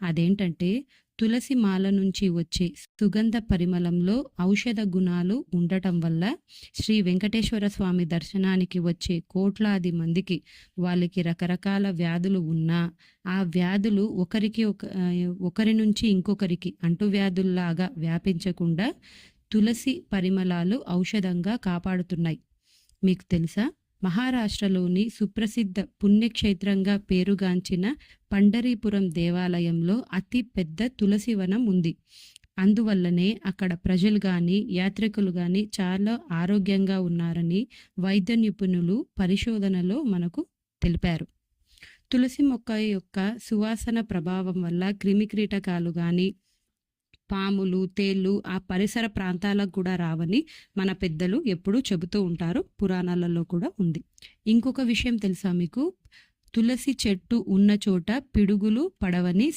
అదేంటంటే తులసి మాల నుంచి వచ్చే సుగంధ పరిమళంలో ఔషధ గుణాలు ఉండటం వల్ల శ్రీ వెంకటేశ్వర స్వామి దర్శనానికి వచ్చే కోట్లాది మందికి వాళ్ళకి రకరకాల వ్యాధులు ఉన్నా ఆ వ్యాధులు ఒకరి నుంచి ఇంకొకరికి అంటువ్యాధుల్లాగా వ్యాపించకుండా తులసి పరిమళాలు ఔషధంగా కాపాడుతున్నాయి. మీకు తెలుసా? మహారాష్ట్రలోని సుప్రసిద్ధ పుణ్యక్షేత్రంగా పేరుగాంచిన పండరీపురం దేవాలయంలో అతి పెద్ద తులసి వనం ఉంది. అందువల్లనే అక్కడ ప్రజలు కానీ యాత్రికులు కానీ చాలా ఆరోగ్యంగా ఉన్నారని వైద్య నిపుణులు పరిశోధనలో మనకు తెలిపారు. తులసి మొక్క యొక్క సువాసన ప్రభావం వల్ల క్రిమికీటకాలు కానీ పాములు, తేళ్ళు ఆ పరిసర ప్రాంతాలకు కూడా రావని మన పెద్దలు ఎప్పుడూ చెబుతూ ఉంటారు. పురాణాలలో కూడా ఉంది. ఇంకొక విషయం తెలుసా మీకు? తులసి చెట్టు ఉన్న చోట పిడుగులు పడవని